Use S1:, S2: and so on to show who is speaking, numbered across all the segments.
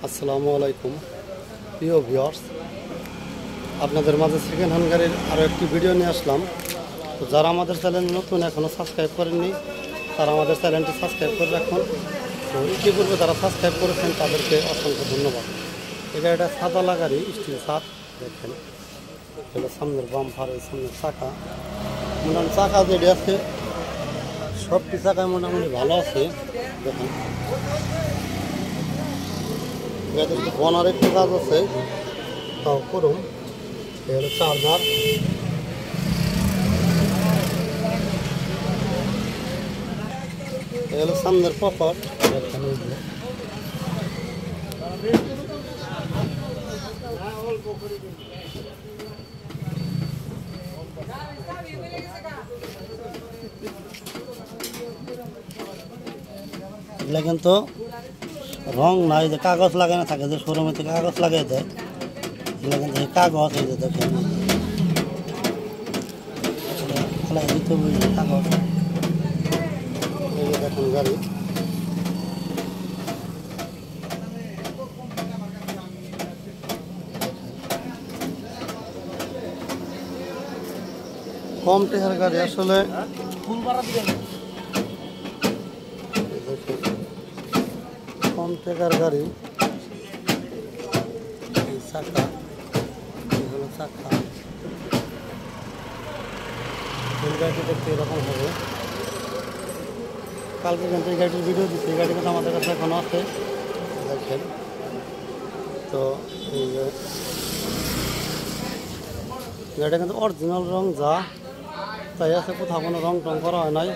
S1: আসসালামু আলাইকুম প্রিয় ভিউয়ার্স, আপনাদের মাঝে সেকেন্ড হ্যান্ড গাড়ির আরও একটি ভিডিও নিয়ে আসলাম। তো যারা আমাদের চ্যানেল নতুন এখনও সাবস্ক্রাইব করেননি তারা আমাদের চ্যানেলটি সাবস্ক্রাইব করে রাখুন। তো ইতিপূর্বে যারা সাবস্ক্রাইব করেছেন তাদেরকে অসংখ্য ধন্যবাদ। এই গাড়িটা সাদালা গাড়ি, স্টিল ছাদ দেখেন, এটা সামনের বাম্পার, এই সামনের চাকা, মোটামুটি চাকা যেটি আছে সবটি চাকায় মোটামুটি ভালো আছে। দেখেন বনার একটু কাজ আছে, তাও করুন। এই হলো চার্জার, এই হলো সামনের পকেট। দেখেন এই যে এগুলো কিন্তু রং নাই, যে কাগজ লাগানো থাকে, যে শোরুমে থেকে কাগজ লাগাই দেয়, এগুলো কিন্তু এই কাগজ। এই যে দেখেন কাগজ, এই যে দেখেন গাড়ি। কম টাকার গাড়ি, আসলে কম টাকার গাড়ি। এই চাকা, এই হলো চাকা। গাড়িটি দেখতে এরকম হবে। কালকে কিন্তু এই গাড়িটির ভিডিও দিচ্ছি, এই গাড়ি কিন্তু আমাদের কাছে এখনও আছে দেখেন। তো এই যে গাড়িটা কিন্তু অরিজিনাল রং যা তাই আছে, কোথাও কোনো রং টং করা হয় নাই,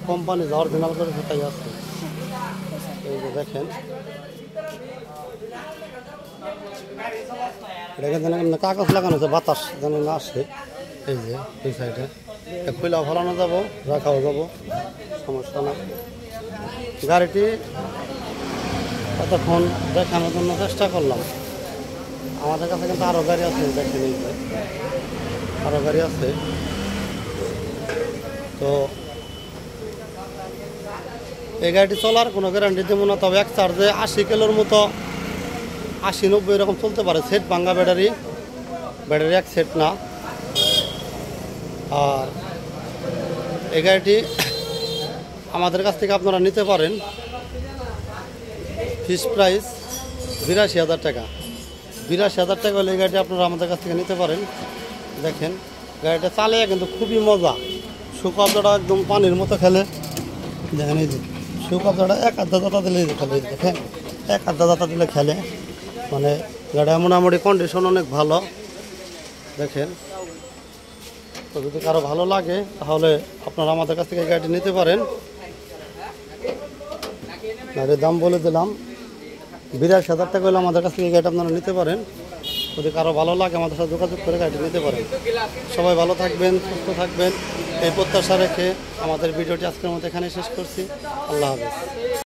S1: কোম্পানি যা অরিজিনাল করেছে তাই আছে। এই যে দেখেন এটা কিন্তু কাগজ লাগানো আছে, বাতাস যেন না আসে। এই যে এই সাইডে খুলেও ফলানো যাবো, রাখাও যাবো, সমস্যা না। গাড়িটি এতক্ষণ দেখানোর জন্য চেষ্টা করলাম। আমাদের কাছে কিন্তু আরও গাড়ি আছে, দেখেন এই যে আরও গাড়ি আছে। তো এই গাড়িটি চলার কোনো গ্যারান্টি দেবো না, তবে এক চার্জে 80 কিলোর মতো, 80-90 এরকম চলতে পারে। সেট ভাঙ্গা ব্যাটারি এক সেট না। আর এই গাড়িটি আমাদের কাছ থেকে আপনারা নিতে পারেন, ফিক্স প্রাইস 82,000 টাকা। 82,000 টাকা হলে এই গাড়িটি আপনারা আমাদের কাছ থেকে নিতে পারেন। দেখেন গাড়িটা চালিয়ে কিন্তু খুবই মজা, সুকব্জাটা একদম পানির মতো খেলে। দেখেন এই যে সুকব্জাটা এক আধা দাতা দিলে খেলে, দেখেন এক আধা দাতা দিলে খেলে, মানে গাড়িটা মোটামুটি কন্ডিশন অনেক ভালো। দেখেন, তো যদি কারো ভালো লাগে তাহলে আপনারা আমাদের কাছ থেকে এই গাড়িটি নিতে পারেন। গাড়ির দাম বলে দিলাম 82,000 টাকা হলে আমাদের কাছ থেকে এই গাড়িটা আপনারা নিতে পারেন। যদি কারো ভালো লাগে আমাদের সাথে যোগাযোগ করে গাড়িটি নিতে পারেন। সবাই ভালো থাকবেন, সুস্থ থাকবেন, এই প্রত্যাশা রেখে আমাদের ভিডিওটি আজকের মতো এখানে শেষ করছি। আল্লাহ হাফেজ।